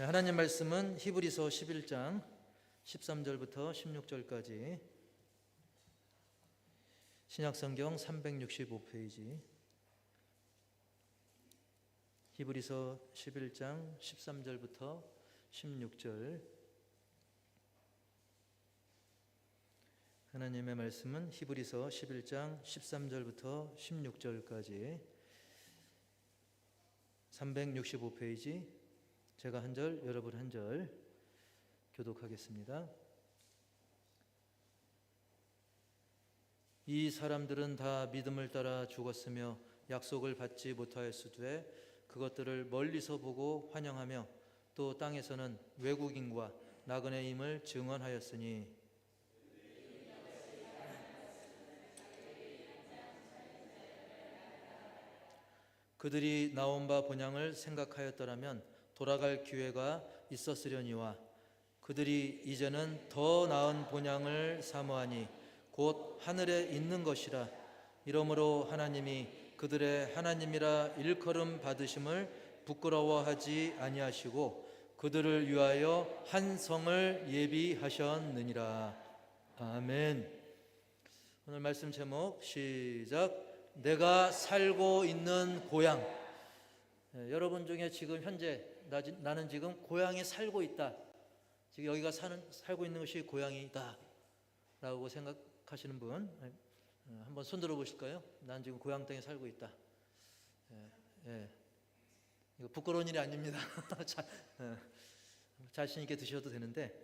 하나님 말씀은 히브리서 11장 13절부터 16절까지 신약성경 365페이지 히브리서 11장 13절부터 16절 하나님의 말씀은 히브리서 11장 13절부터 16절까지 365페이지 제가 한 절, 여러분 한 절 교독하겠습니다. 이 사람들은 다 믿음을 따라 죽었으며 약속을 받지 못하였으되 그것들을 멀리서 보고 환영하며 또 땅에서는 외국인과 나그네임을 증언하였으니 그들이 나온 바 본향을 생각하였더라면 돌아갈 기회가 있었으려니와 그들이 이제는 더 나은 본향을 사모하니 곧 하늘에 있는 것이라. 이러므로 하나님이 그들의 하나님이라 일컬음 받으심을 부끄러워하지 아니하시고 그들을 위하여 한 성을 예비하셨느니라. 아멘. 오늘 말씀 제목 시작. 내가 살고 있는 고향. 여러분 중에 지금 현재 나는 지금 고향에 살고 있다, 지금 여기가 살고 있는 것이 고향이다 라고 생각하시는 분 한번 손 들어 보실까요? 난 지금 고향 땅에 살고 있다. 이거 부끄러운 일이 아닙니다. 자신 있게 드셔도 되는데,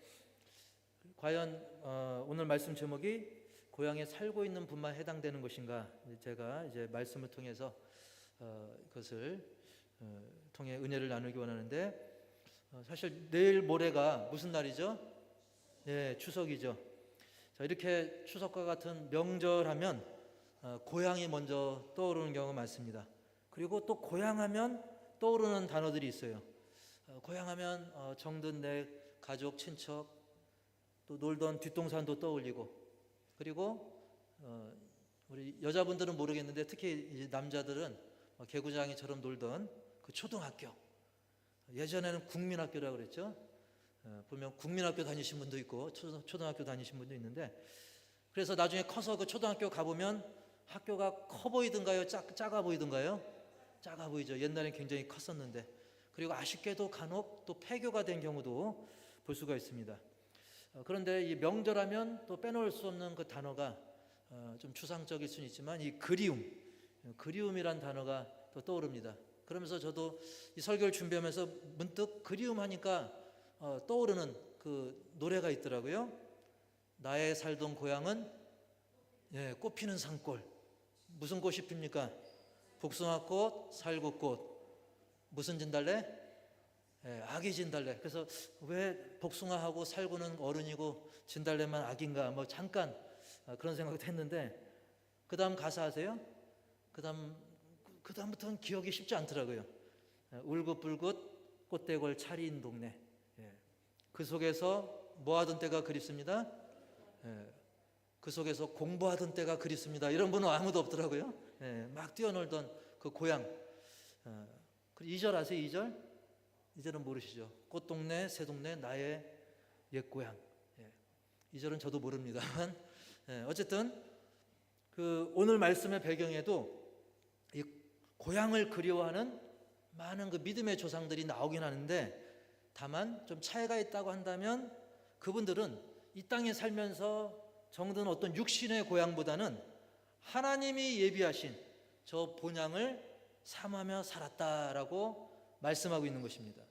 과연 오늘 말씀 제목이 고향에 살고 있는 분만 해당되는 것인가? 제가 이제 말씀을 통해서 그것을 통해 은혜를 나누기 원하는데, 사실 내일 모레가 무슨 날이죠? 네, 추석이죠. 자, 이렇게 추석과 같은 명절하면 고향이 먼저 떠오르는 경우가 많습니다. 그리고 또 고향하면 떠오르는 단어들이 있어요. 고향하면 정든 내 가족, 친척, 또 놀던 뒷동산도 떠올리고, 그리고 우리 여자분들은 모르겠는데 특히 이제 남자들은 개구장이처럼 놀던 그 초등학교, 예전에는 국민학교라고 그랬죠. 보면 국민학교 다니신 분도 있고 초등학교 다니신 분도 있는데, 그래서 나중에 커서 그 초등학교 가보면 학교가 커 보이던가요? 작아 보이던가요? 작아 보이죠. 옛날엔 굉장히 컸었는데. 그리고 아쉽게도 간혹 또 폐교가 된 경우도 볼 수가 있습니다. 그런데 이 명절하면 또 빼놓을 수 없는 그 단어가 좀 추상적일 수는 있지만 이 그리움이란 단어가 또 떠오릅니다. 그러면서 저도 이 설교를 준비하면서 문득 그리움 하니까 떠오르는 그 노래가 있더라고요. 나의 살던 고향은 꽃피는 산골. 무슨 꽃이 핍니까? 복숭아꽃, 살구꽃. 무슨 진달래? 아기 진달래. 그래서 왜 복숭아하고 살구는 어른이고 진달래만 아기인가? 뭐 잠깐 그런 생각도 했는데, 그 다음 가사 아세요? 그 다음부터는 기억이 쉽지 않더라고요. 울긋불긋 꽃대골 차린 동네. 그 속에서 뭐 하던 때가 그립습니다. 그 속에서 공부하던 때가 그립습니다. 이런 분은 아무도 없더라고요. 막 뛰어놀던 그 고향. 2절 아세요? 2절? 2절은 모르시죠? 꽃동네, 새동네, 나의 옛고향. 2절은 저도 모릅니다만, 어쨌든 그 오늘 말씀의 배경에도 이 고향을 그리워하는 많은 그 믿음의 조상들이 나오긴 하는데, 다만 좀 차이가 있다고 한다면 그분들은 이 땅에 살면서 정든 어떤 육신의 고향보다는 하나님이 예비하신 저 본향을 삼하며 살았다라고 말씀하고 있는 것입니다.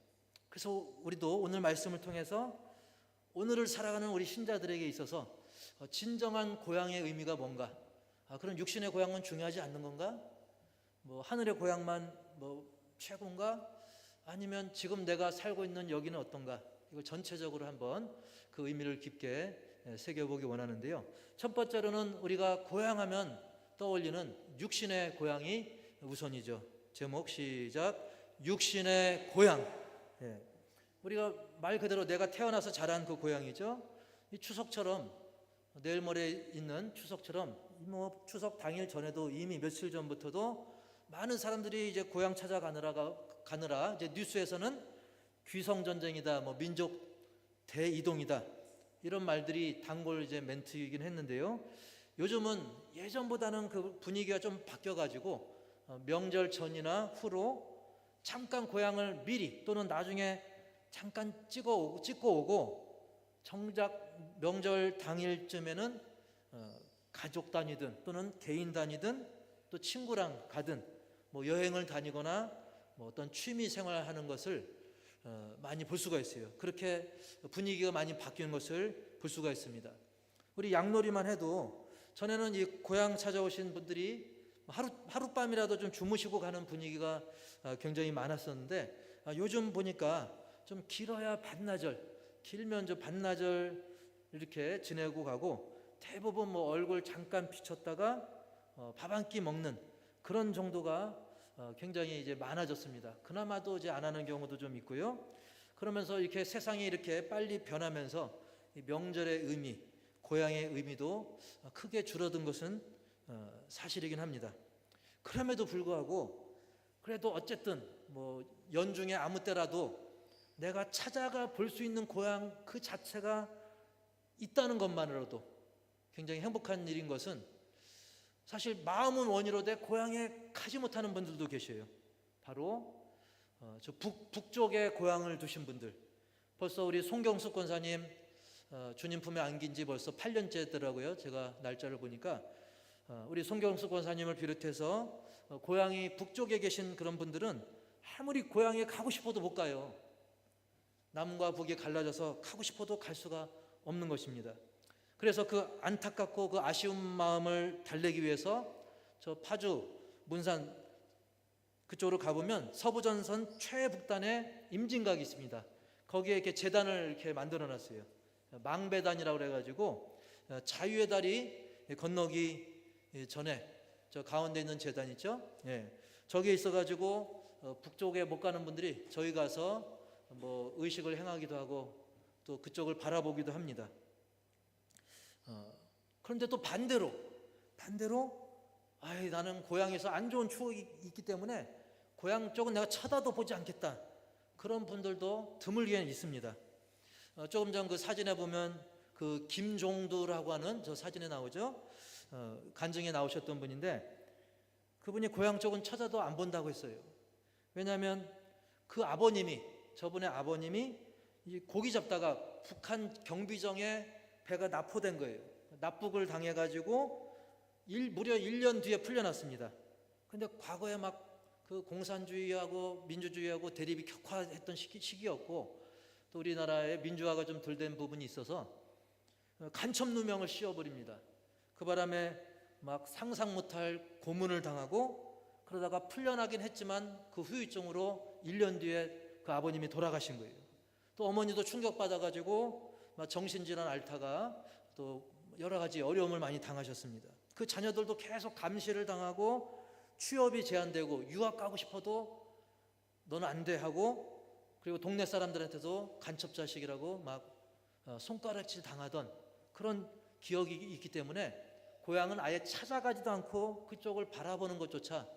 그래서 우리도 오늘 말씀을 통해서 오늘을 살아가는 우리 신자들에게 있어서 진정한 고향의 의미가 뭔가, 그런 육신의 고향은 중요하지 않는 건가? 뭐 하늘의 고향만 뭐 최고인가? 아니면 지금 내가 살고 있는 여기는 어떤가? 이걸 전체적으로 한번 그 의미를 깊게 새겨보기 원하는데요. 첫 번째로는 우리가 고향하면 떠올리는 육신의 고향이 우선이죠. 제목 시작. 육신의 고향. 우리가 말 그대로 내가 태어나서 자란 그 고향이죠. 이 추석처럼, 내일 모레 있는 추석처럼, 뭐 추석 당일 전에도 이미 며칠 전부터도 많은 사람들이 이제 고향 찾아가느라 이제 뉴스에서는 귀성 전쟁이다, 뭐 민족 대이동이다, 이런 말들이 단골 이제 멘트이긴 했는데요. 요즘은 예전보다는 그 분위기가 좀 바뀌어가지고 명절 전이나 후로 잠깐 고향을 미리 또는 나중에 잠깐 찍고 오고 정작 명절 당일쯤에는 가족 단위든 또는 개인 단위든 또 친구랑 가든 뭐 여행을 다니거나 뭐 어떤 취미 생활하는 것을 많이 볼 수가 있어요. 그렇게 분위기가 많이 바뀌는 것을 볼 수가 있습니다. 우리 양놀이만 해도 전에는 이 고향 찾아오신 분들이 하룻밤이라도 좀 주무시고 가는 분위기가 굉장히 많았었는데, 요즘 보니까 좀 길어야 반나절, 길면 저 반나절 이렇게 지내고 가고, 대부분 뭐 얼굴 잠깐 비쳤다가 밥 한 끼 먹는 그런 정도가 굉장히 이제 많아졌습니다. 그나마도 이제 안 하는 경우도 좀 있고요. 그러면서 이렇게 세상이 이렇게 빨리 변하면서 이 명절의 의미, 고향의 의미도 크게 줄어든 것은 사실이긴 합니다. 그럼에도 불구하고 그래도 어쨌든 뭐 연중에 아무 때라도 내가 찾아가 볼 수 있는 고향 그 자체가 있다는 것만으로도 굉장히 행복한 일인 것은, 사실 마음은 원이로되 고향에 가지 못하는 분들도 계셔요. 바로 저 북쪽에 고향을 두신 분들, 벌써 우리 송경숙 권사님 주님 품에 안긴 지 벌써 8년째더라고요. 제가 날짜를 보니까 우리 송경숙 권사님을 비롯해서 고향이 북쪽에 계신 그런 분들은 아무리 고향에 가고 싶어도 못 가요. 남과 북이 갈라져서 가고 싶어도 갈 수가 없는 것입니다. 그래서 그 안타깝고 그 아쉬운 마음을 달래기 위해서 저 파주, 문산 그쪽으로 가보면 서부전선 최북단에 임진각이 있습니다. 거기에 이렇게 제단을 이렇게 만들어 놨어요. 망배단이라고 그래가지고 자유의 다리 건너기 전에 저 가운데 있는 제단 있죠? 예. 저기에 있어가지고 북쪽에 못 가는 분들이 저희 가서 뭐 의식을 행하기도 하고 또 그쪽을 바라보기도 합니다. 그런데 또 반대로 나는 고향에서 안 좋은 추억이 있기 때문에 고향 쪽은 내가 쳐다도 보지 않겠다, 그런 분들도 드물게는 있습니다. 조금 전 그 사진에 보면 그 김종두라고 하는 저 사진에 나오죠. 간증에 나오셨던 분인데 그분이 고향 쪽은 쳐다도 안 본다고 했어요. 왜냐하면 그 아버님이, 저분의 아버님이 고기 잡다가 북한 경비정에 배가 납포된 거예요. 납북을 당해가지고 무려 1년 뒤에 풀려났습니다. 근데 과거에 막 그 공산주의하고 민주주의하고 대립이 격화했던 시기였고, 또 우리나라의 민주화가 좀 덜 된 부분이 있어서 간첩 누명을 씌워버립니다. 그 바람에 막 상상 못할 고문을 당하고, 그러다가 풀려나긴 했지만 그 후유증으로 1년 뒤에 그 아버님이 돌아가신 거예요. 또 어머니도 충격받아가지고 막 정신질환 앓다가 또 여러 가지 어려움을 많이 당하셨습니다. 그 자녀들도 계속 감시를 당하고 취업이 제한되고 유학 가고 싶어도 너는 안 돼 하고, 그리고 동네 사람들한테도 간첩 자식이라고 막 손가락질 당하던 그런 기억이 있기 때문에 고향은 아예 찾아가지도 않고 그쪽을 바라보는 것조차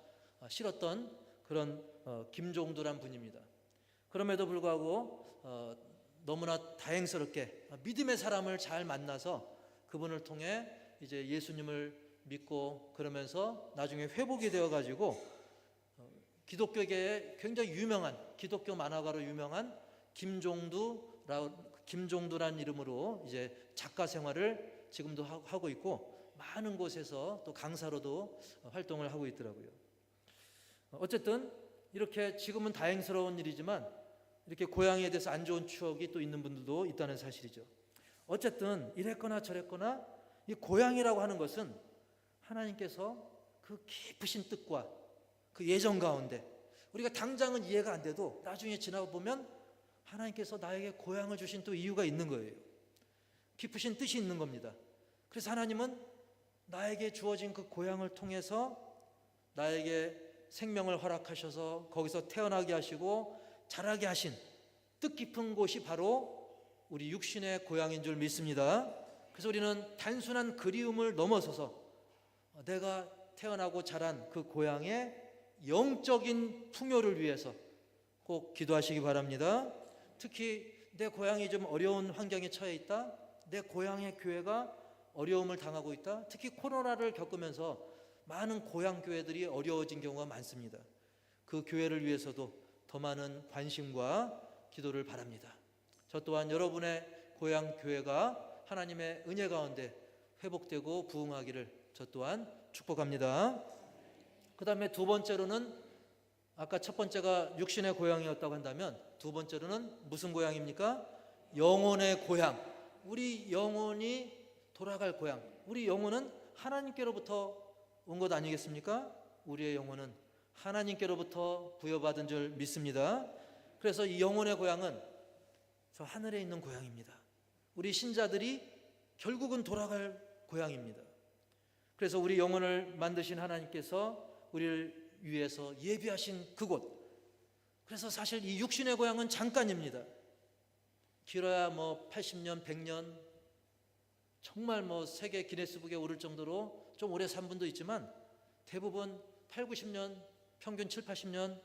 싫었던 그런 김종두란 분입니다. 그럼에도 불구하고 너무나 다행스럽게 믿음의 사람을 잘 만나서 그분을 통해 이제 예수님을 믿고, 그러면서 나중에 회복이 되어가지고 기독교계에 굉장히 유명한, 기독교 만화가로 유명한 김종두란 이름으로 이제 작가 생활을 지금도 하고 있고, 많은 곳에서 또 강사로도 활동을 하고 있더라고요. 어쨌든 이렇게 지금은 다행스러운 일이지만 이렇게 고향에 대해서 안 좋은 추억이 또 있는 분들도 있다는 사실이죠. 어쨌든 이랬거나 저랬거나 이 고향이라고 하는 것은 하나님께서 그 깊으신 뜻과 그 예정 가운데 우리가 당장은 이해가 안 돼도 나중에 지나고 보면 하나님께서 나에게 고향을 주신 또 이유가 있는 거예요. 깊으신 뜻이 있는 겁니다. 그래서 하나님은 나에게 주어진 그 고향을 통해서 나에게 생명을 허락하셔서 거기서 태어나게 하시고 자라게 하신 뜻깊은 곳이 바로 우리 육신의 고향인 줄 믿습니다. 그래서 우리는 단순한 그리움을 넘어서서 내가 태어나고 자란 그 고향의 영적인 풍요를 위해서 꼭 기도하시기 바랍니다. 특히 내 고향이 좀 어려운 환경에 처해 있다, 내 고향의 교회가 어려움을 당하고 있다, 특히 코로나를 겪으면서 많은 고향 교회들이 어려워진 경우가 많습니다. 그 교회를 위해서도 더 많은 관심과 기도를 바랍니다. 저 또한 여러분의 고향 교회가 하나님의 은혜 가운데 회복되고 부흥하기를 저 또한 축복합니다. 그 다음에 두 번째로는, 아까 첫 번째가 육신의 고향이었다고 한다면 두 번째로는 무슨 고향입니까? 영혼의 고향. 우리 영혼이 돌아갈 고향. 우리 영혼은 하나님께로부터 온 것 아니겠습니까? 우리의 영혼은 하나님께로부터 부여받은 줄 믿습니다. 그래서 이 영혼의 고향은 저 하늘에 있는 고향입니다. 우리 신자들이 결국은 돌아갈 고향입니다. 그래서 우리 영혼을 만드신 하나님께서 우리를 위해서 예비하신 그곳. 그래서 사실 이 육신의 고향은 잠깐입니다. 길어야 80년, 100년, 정말 세계 기네스북에 오를 정도로 좀 오래 산 분도 있지만 대부분 8, 90년, 평균 7, 80년,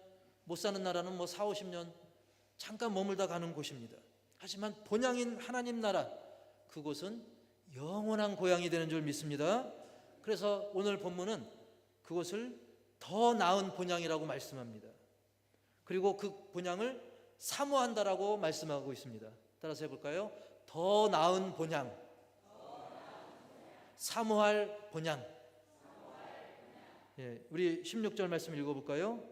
못 사는 나라는 4, 50년 잠깐 머물다 가는 곳입니다. 하지만 본향인 하나님 나라, 그곳은 영원한 고향이 되는 줄 믿습니다. 그래서 오늘 본문은 그것을 더 나은 본향이라고 말씀합니다. 그리고 그 본향을 사모한다라고 말씀하고 있습니다. 따라서 해볼까요? 더 나은 본향, 사모할 본향. 예, 우리 16절 말씀 읽어볼까요?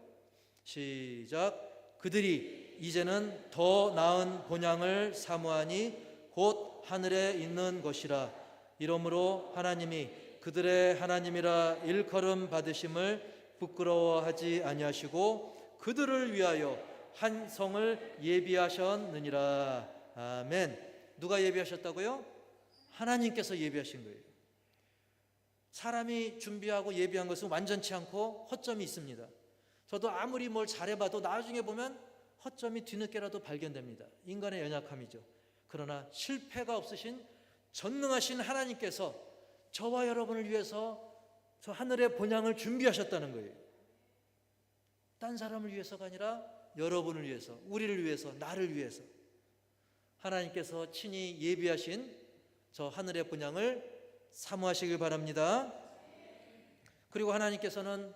시작. 그들이 이제는 더 나은 본향을 사모하니 곧 하늘에 있는 것이라. 이러므로 하나님이 그들의 하나님이라 일컬음 받으심을 부끄러워하지 아니하시고 그들을 위하여 한 성을 예비하셨느니라. 아멘. 누가 예비하셨다고요? 하나님께서 예비하신 거예요. 사람이 준비하고 예비한 것은 완전치 않고 허점이 있습니다. 저도 아무리 뭘 잘해봐도 나중에 보면 허점이 뒤늦게라도 발견됩니다. 인간의 연약함이죠. 그러나 실패가 없으신 전능하신 하나님께서 저와 여러분을 위해서 저 하늘의 본향을 준비하셨다는 거예요. 딴 사람을 위해서가 아니라 여러분을 위해서, 우리를 위해서, 나를 위해서 하나님께서 친히 예비하신 저 하늘의 본향을 사모하시길 바랍니다. 그리고 하나님께서는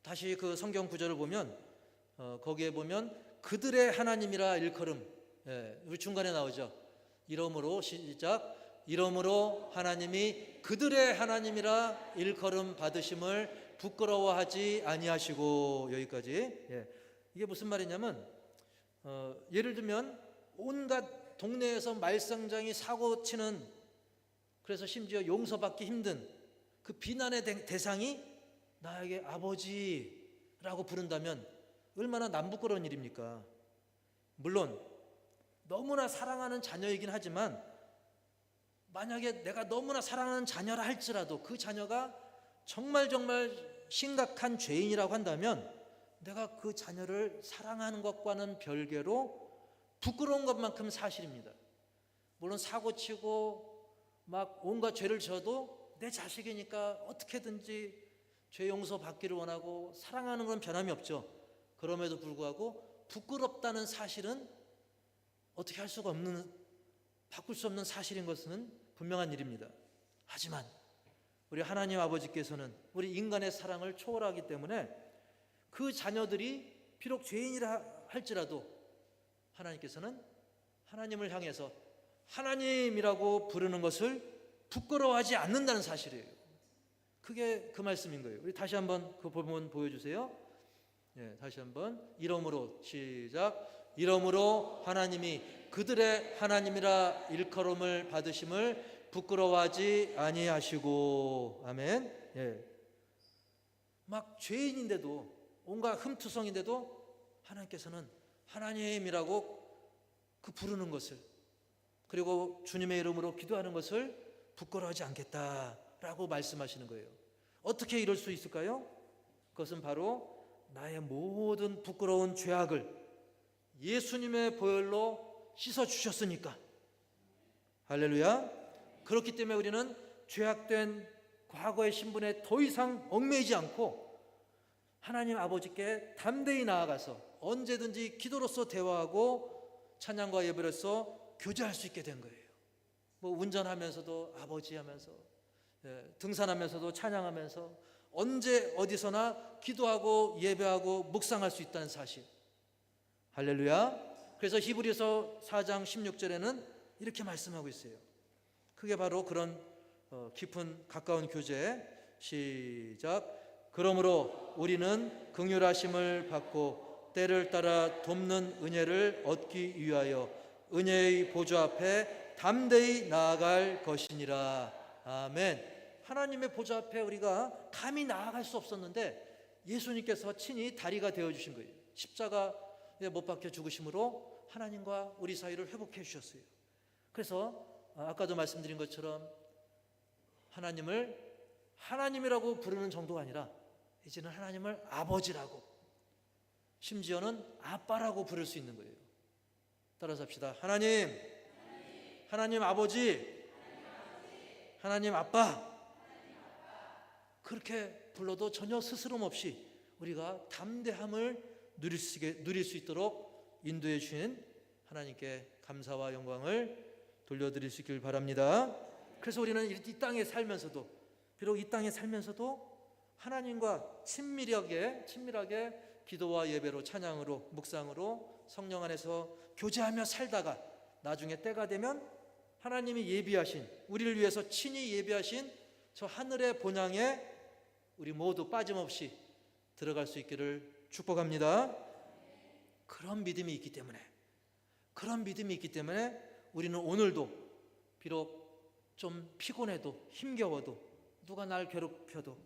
다시 그 성경 구절을 보면 거기에 보면 그들의 하나님이라 일컬음, 우리 중간에 나오죠. 이러므로 시작. 이러므로 하나님이 그들의 하나님이라 일컬음 받으심을 부끄러워하지 아니하시고. 여기까지. 이게 무슨 말이냐면 예를 들면 온갖 동네에서 말썽장이 사고치는, 그래서 심지어 용서받기 힘든 그 비난의 대상이 나에게 아버지라고 부른다면 얼마나 남부끄러운 일입니까? 물론 너무나 사랑하는 자녀이긴 하지만 만약에 내가 너무나 사랑하는 자녀라 할지라도 그 자녀가 정말 심각한 죄인이라고 한다면 내가 그 자녀를 사랑하는 것과는 별개로 부끄러운 것만큼 사실입니다. 물론 사고치고 막 온갖 죄를 져도 내 자식이니까 어떻게든지 죄 용서 받기를 원하고 사랑하는 건 변함이 없죠. 그럼에도 불구하고 부끄럽다는 사실은 어떻게 할 수가 없는, 바꿀 수 없는 사실인 것은 분명한 일입니다. 하지만 우리 하나님 아버지께서는 우리 인간의 사랑을 초월하기 때문에 그 자녀들이 비록 죄인이라 할지라도 하나님께서는 하나님을 향해서 하나님이라고 부르는 것을 부끄러워하지 않는다는 사실이에요. 그게 그 말씀인 거예요. 우리 다시 한번 그 부분 보여주세요. 다시 한번. 이러므로 시작. 이러므로 하나님이 그들의 하나님이라 일컬음을 받으심을 부끄러워하지 아니하시고. 아멘. 막 죄인인데도, 온갖 흠투성인데도 하나님께서는 하나님이라고 그 부르는 것을, 그리고 주님의 이름으로 기도하는 것을 부끄러워하지 않겠다라고 말씀하시는 거예요. 어떻게 이럴 수 있을까요? 그것은 바로 나의 모든 부끄러운 죄악을 예수님의 보혈로 씻어주셨으니까. 할렐루야. 그렇기 때문에 우리는 죄악된 과거의 신분에 더 이상 얽매이지 않고 하나님 아버지께 담대히 나아가서 언제든지 기도로서 대화하고 찬양과 예배로서 교제할 수 있게 된 거예요. 뭐 운전하면서도 아버지 하면서, 등산하면서도 찬양하면서 언제 어디서나 기도하고 예배하고 묵상할 수 있다는 사실. 할렐루야. 그래서 히브리서 4장 16절에는 이렇게 말씀하고 있어요. 그게 바로 그런 깊은 가까운 교제. 시작. 그러므로 우리는 긍휼하심을 받고 때를 따라 돕는 은혜를 얻기 위하여 은혜의 보좌 앞에 담대히 나아갈 것이니라. 아멘. 하나님의 보좌 앞에 우리가 감히 나아갈 수 없었는데 예수님께서 친히 다리가 되어주신 거예요. 십자가에 못 박혀 죽으심으로 하나님과 우리 사이를 회복해 주셨어요. 그래서 아까도 말씀드린 것처럼 하나님을 하나님이라고 부르는 정도가 아니라 이제는 하나님을 아버지라고, 심지어는 아빠라고 부를 수 있는 거예요. 따라서 합시다. 하나님 아버지, 하나님 아빠. 그렇게 불러도 전혀 스스럼 없이 우리가 담대함을 누릴 수 있도록 인도해 주신 하나님께 감사와 영광을 돌려드릴 수 있길 바랍니다. 그래서 우리는 이 땅에 살면서도, 비록 이 땅에 살면서도 하나님과 친밀하게 기도와 예배로, 찬양으로, 묵상으로 성령 안에서 교제하며 살다가 나중에 때가 되면 하나님이 예비하신, 우리를 위해서 친히 예비하신 저 하늘의 본향에 우리 모두 빠짐없이 들어갈 수 있기를 축복합니다. 그런 믿음이 있기 때문에 우리는 오늘도 비록 좀 피곤해도 힘겨워도 누가 날 괴롭혀도,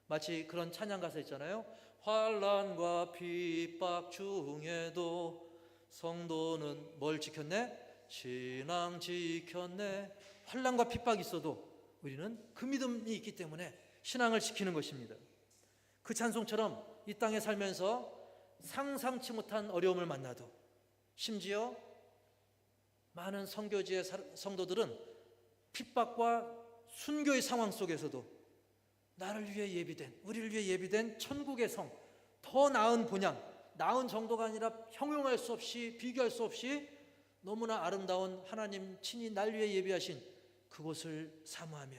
마치 그런 찬양 가사 있잖아요. 환난과 핍박 중에도 성도는 뭘 지켰네? 신앙 지켰네. 환난과 핍박이 있어도 우리는 그 믿음이 있기 때문에 신앙을 지키는 것입니다. 그 찬송처럼 이 땅에 살면서 상상치 못한 어려움을 만나도, 심지어 많은 선교지의 성도들은 핍박과 순교의 상황 속에서도 우리를 위해 예비된 천국의 성, 더 나은 본향, 나은 정도가 아니라 형용할 수 없이, 비교할 수 없이 너무나 아름다운 하나님 친히 날 위해 예비하신 그곳을 사모하며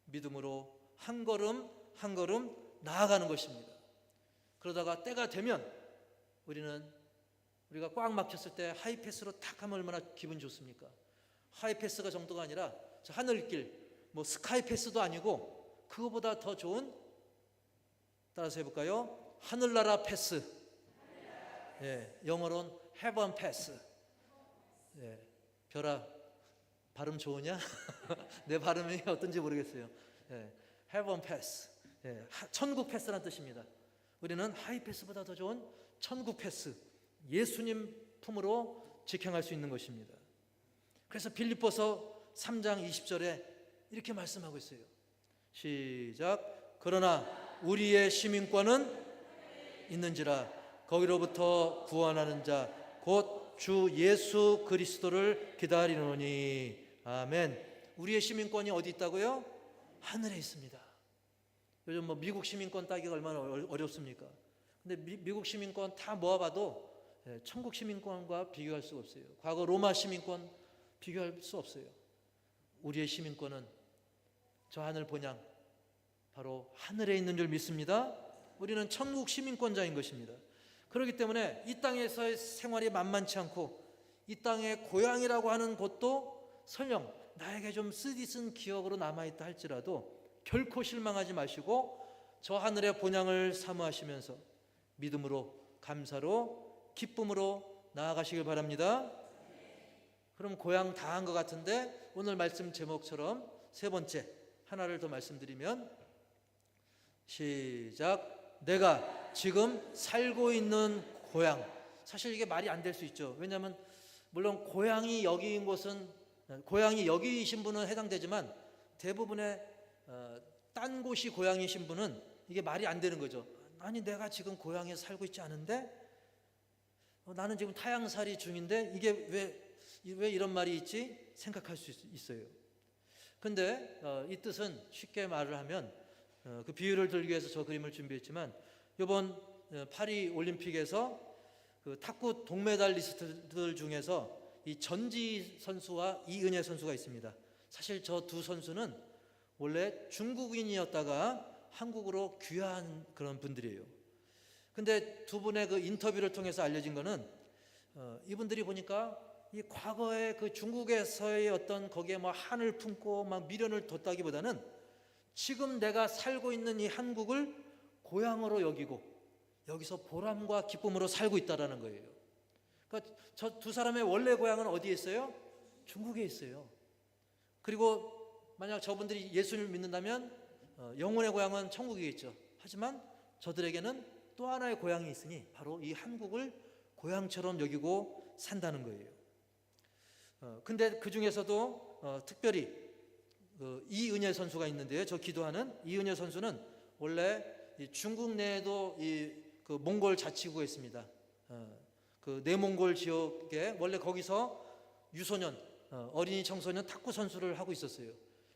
믿음으로 한 걸음 한 걸음 나아가는 것입니다. 그러다가 때가 되면 우리가 꽉 막혔을 때 하이패스로 탁 하면 얼마나 기분 좋습니까? 하이패스가 정도가 아니라 저 하늘길, 뭐 스카이패스도 아니고 그거보다 더 좋은, 따라서 해볼까요? 하늘나라 패스. 영어로는 heaven pass. 별아, 발음 좋으냐? 내 발음이 어떤지 모르겠어요. heaven pass. 천국 패스라는 뜻입니다. 우리는 하이 패스보다 더 좋은 천국 패스, 예수님 품으로 직행할 수 있는 것입니다. 그래서 빌립보서 3장 20절에 이렇게 말씀하고 있어요. 시작. 그러나 우리의 시민권은 있는지라 거기로부터 구원하는 자 곧 주 예수 그리스도를 기다리노니. 아멘. 우리의 시민권이 어디 있다고요? 하늘에 있습니다. 요즘 뭐 미국 시민권 따기가 얼마나 어렵습니까? 근데 미국 시민권 다 모아봐도 천국 시민권과 비교할 수가 없어요. 과거 로마 시민권 비교할 수 없어요. 우리의 시민권은 저 하늘 본향, 바로 하늘에 있는 줄 믿습니다. 우리는 천국 시민권자인 것입니다. 그렇기 때문에 이 땅에서의 생활이 만만치 않고 이 땅의 고향이라고 하는 곳도 설령 나에게 좀 쓰디쓴 기억으로 남아있다 할지라도 결코 실망하지 마시고 저 하늘의 본향을 사모하시면서 믿음으로, 감사로, 기쁨으로 나아가시길 바랍니다. 그럼 고향 다 한 것 같은데 오늘 말씀 제목처럼 세 번째 하나를 더 말씀드리면, 시작. 내가 지금 살고 있는 고향. 사실 이게 말이 안 될 수 있죠. 왜냐하면 물론 고향이 여기인 곳은, 고향이 여기이신 분은 해당되지만 대부분의 딴 곳이 고향이신 분은 이게 말이 안 되는 거죠. 아니 내가 지금 고향에 살고 있지 않은데 나는 지금 타향살이 중인데 이게 왜 이런 말이 있지? 생각할 수 있어요. 근데 이 뜻은 쉽게 말을 하면, 그 비유를 들기 위해서 저 그림을 준비했지만 이번 파리 올림픽에서 그 탁구 동메달리스트들 중에서 이 전지 선수와 이은혜 선수가 있습니다. 사실 저 두 선수는 원래 중국인이었다가 한국으로 귀화한 그런 분들이에요. 근데 두 분의 그 인터뷰를 통해서 알려진 거는 이분들이 보니까 이 과거에 그 중국에서의 어떤 거기에 뭐 한을 품고 막 미련을 뒀다기보다는 지금 내가 살고 있는 이 한국을 고향으로 여기고 여기서 보람과 기쁨으로 살고 있다라는 거예요. 그러니까 저 두 사람의 원래 고향은 어디에 있어요? 중국에 있어요. 그리고 만약 저분들이 예수님을 믿는다면 영혼의 고향은 천국에 있죠. 하지만 저들에게는 또 하나의 고향이 있으니 바로 이 한국을 고향처럼 여기고 산다는 거예요. 근데 그 중에서도 특별히 이은혜 선수가 있는데요. 저 기도하는 이은혜 선수는 원래 중국 내에도 그 몽골 자치구에 있습니다. 그 내몽골 지역에 원래 거기서 유소년, 어린이 청소년 탁구 선수를 하고 있었어요.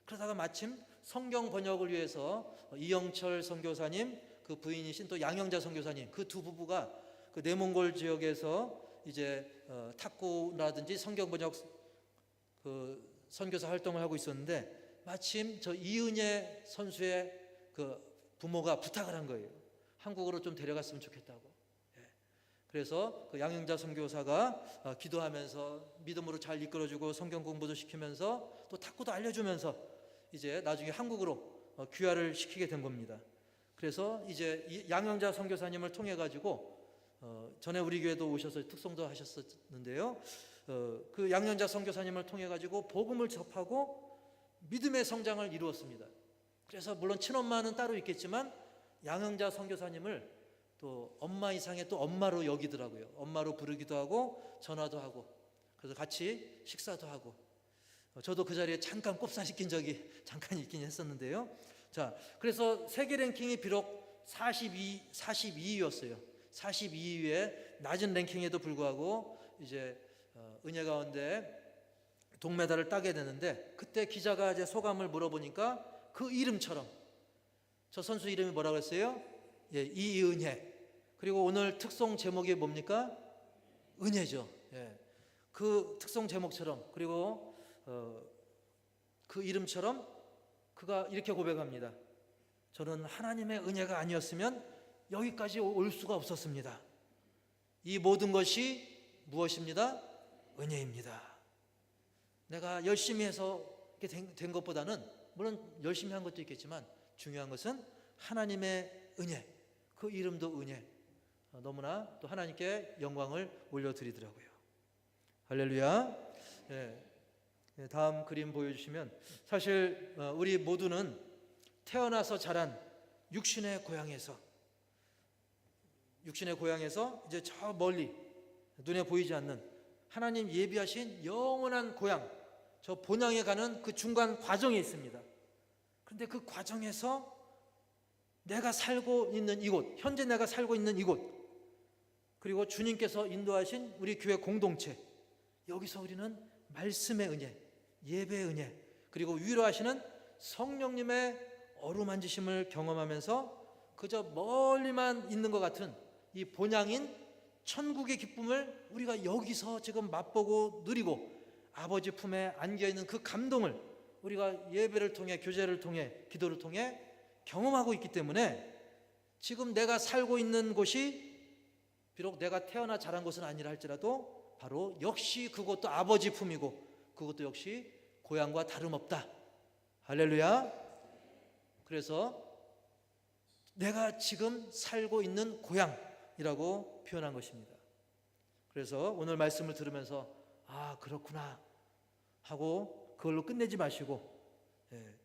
그러다가 마침 성경 번역을 위해서 이영철 선교사님, 그 부인이신 또 양영자 선교사님, 그 두 부부가 그 내몽골 지역에서 이제 탁구라든지 성경 번역 그 선교사 활동을 하고 있었는데 마침 저 이은혜 선수의 그 부모가 부탁을 한 거예요. 한국으로 좀 데려갔으면 좋겠다고. 그래서 그 양영자 선교사가 기도하면서 믿음으로 잘 이끌어주고 성경 공부도 시키면서 또 탁구도 알려주면서 이제 나중에 한국으로 귀화를 시키게 된 겁니다. 그래서 이제 양영자 선교사님을 통해 가지고 전에 우리 교회도 오셔서 특송도 하셨었는데요. 그 양영자 선교사님을 통해 가지고 복음을 접하고 믿음의 성장을 이루었습니다. 그래서 물론 친엄마는 따로 있겠지만 양영자 선교사님을 또 엄마 이상의 또 엄마로 여기더라고요. 엄마로 부르기도 하고 전화도 하고 그래서 같이 식사도 하고 저도 그 자리에 잠깐 꼽사시킨 적이 잠깐 있긴 했었는데요. 자, 그래서 세계 랭킹이 비록 42위였어요. 42위에 낮은 랭킹에도 불구하고 이제 은혜 가운데 동메달을 따게 되는데 그때 기자가 이제 소감을 물어보니까 그 이름처럼 저 선수 이름이 뭐라고 했어요? 예, 이은혜. 그리고 오늘 특송 제목이 뭡니까? 은혜죠. 예. 그 특송 제목처럼 그리고 그 이름처럼 그가 이렇게 고백합니다. 저는 하나님의 은혜가 아니었으면 여기까지 올 수가 없었습니다. 이 모든 것이 무엇입니다? 은혜입니다. 내가 열심히 해서 이렇게 된 것보다는 물론 열심히 한 것도 있겠지만 중요한 것은 하나님의 은혜, 그 이름도 은혜. 너무나 또 하나님께 영광을 올려드리더라고요. 할렐루야. 예. 다음 그림 보여주시면 사실 우리 모두는 태어나서 자란 육신의 고향에서 이제 저 멀리 눈에 보이지 않는 하나님 예비하신 영원한 고향, 저 본향에 가는 그 중간 과정이 있습니다. 그런데 그 과정에서 내가 살고 있는 이곳, 현재 내가 살고 있는 이곳, 그리고 주님께서 인도하신 우리 교회 공동체, 여기서 우리는 말씀의 은혜, 예배의 은혜, 그리고 위로하시는 성령님의 어루만지심을 경험하면서 그저 멀리만 있는 것 같은 이 본향인 천국의 기쁨을 우리가 여기서 지금 맛보고 누리고 아버지 품에 안겨있는 그 감동을 우리가 예배를 통해, 교제를 통해, 기도를 통해 경험하고 있기 때문에 지금 내가 살고 있는 곳이 비록 내가 태어나 자란 곳은 아니라 할지라도 바로 역시 그것도 아버지 품이고 그것도 역시 고향과 다름없다. 할렐루야. 그래서 내가 지금 살고 있는 고향이라고 표현한 것입니다. 그래서 오늘 말씀을 들으면서 아 그렇구나 하고 그걸로 끝내지 마시고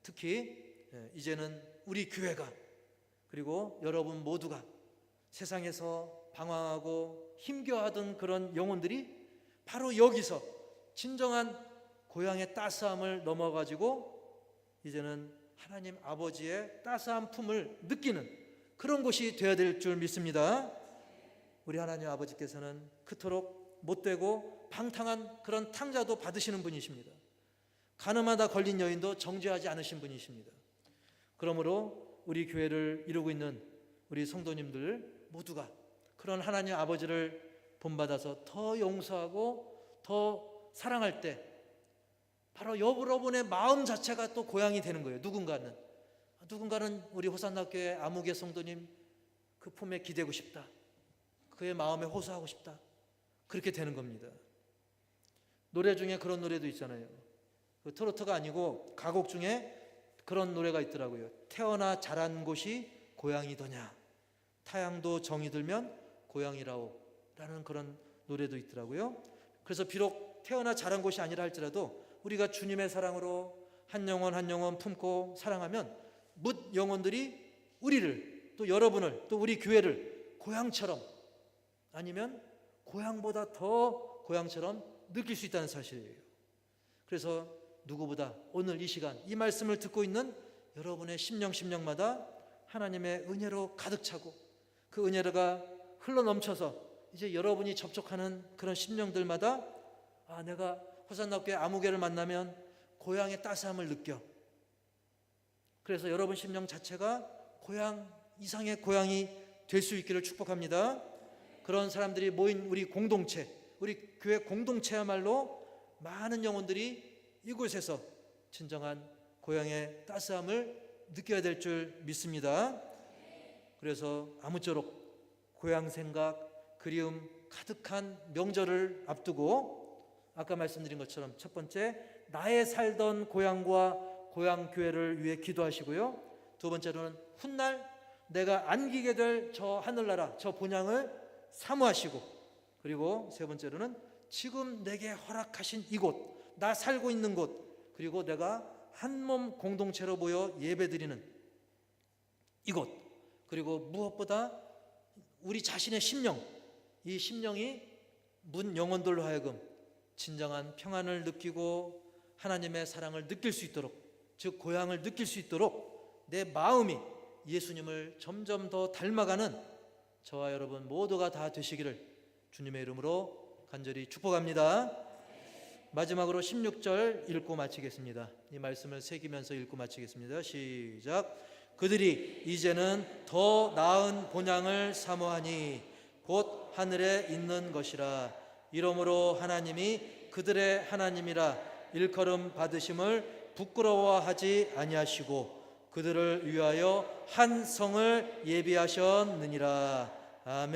특히 이제는 우리 교회가 그리고 여러분 모두가 세상에서 방황하고 힘겨워하던 그런 영혼들이 바로 여기서 진정한 고향의 따스함을 넘어가지고 이제는 하나님 아버지의 따스한 품을 느끼는 그런 곳이 되어야 될 줄 믿습니다. 우리 하나님 아버지께서는 그토록 못되고 방탕한 그런 탕자도 받으시는 분이십니다. 가늠하다 걸린 여인도 정죄하지 않으신 분이십니다. 그러므로 우리 교회를 이루고 있는 우리 성도님들 모두가 그런 하나님 아버지를 본받아서 더 용서하고 더 사랑할 때 바로 여러분의 마음 자체가 또 고향이 되는 거예요. 누군가는 우리 호산나교회 아무개 성도님 그 품에 기대고 싶다, 그의 마음에 호소하고 싶다, 그렇게 되는 겁니다. 노래 중에 그런 노래도 있잖아요. 그 트로트가 아니고 가곡 중에 그런 노래가 있더라고요. 태어나 자란 곳이 고향이더냐, 타향도 정이 들면 고향이라오, 라는 그런 노래도 있더라고요. 그래서 비록 태어나 자란 곳이 아니라 할지라도 우리가 주님의 사랑으로 한 영혼 한 영혼 품고 사랑하면 뭇 영혼들이 우리를, 또 여러분을, 또 우리 교회를 고향처럼, 아니면 고향보다 더 고향처럼 느낄 수 있다는 사실이에요. 그래서 누구보다 오늘 이 시간 이 말씀을 듣고 있는 여러분의 심령마다 하나님의 은혜로 가득 차고 그 은혜가 흘러 넘쳐서 이제 여러분이 접촉하는 그런 심령들마다 내가 호산나교회 아무개를 만나면 고향의 따스함을 느껴. 그래서 여러분 심령 자체가 고향 이상의 고향이 될 수 있기를 축복합니다. 그런 사람들이 모인 우리 공동체, 우리 교회 공동체야말로 많은 영혼들이 이곳에서 진정한 고향의 따스함을 느껴야 될 줄 믿습니다. 그래서 아무쪼록 고향 생각, 그리움 가득한 명절을 앞두고 아까 말씀드린 것처럼 첫 번째, 나의 살던 고향과 고향 교회를 위해 기도하시고요. 두 번째로는 훗날 내가 안기게 될 저 하늘나라, 저 본향을 사모하시고, 그리고 세 번째로는 지금 내게 허락하신 이곳, 나 살고 있는 곳, 그리고 내가 한몸 공동체로 모여 예배드리는 이곳, 그리고 무엇보다 우리 자신의 심령, 이 심령이 문 영혼들로 하여금 진정한 평안을 느끼고 하나님의 사랑을 느낄 수 있도록, 즉 고향을 느낄 수 있도록 내 마음이 예수님을 점점 더 닮아가는 저와 여러분 모두가 다 되시기를 주님의 이름으로 간절히 축복합니다. 마지막으로 16절 읽고 마치겠습니다. 이 말씀을 새기면서 읽고 마치겠습니다. 시작. 그들이 이제는 더 나은 본향을 사모하니 곧 하늘에 있는 것이라. 이러므로 하나님이 그들의 하나님이라 일컬음 받으심을 부끄러워하지 아니하시고 그들을 위하여 한 성을 예비하셨느니라. 아멘.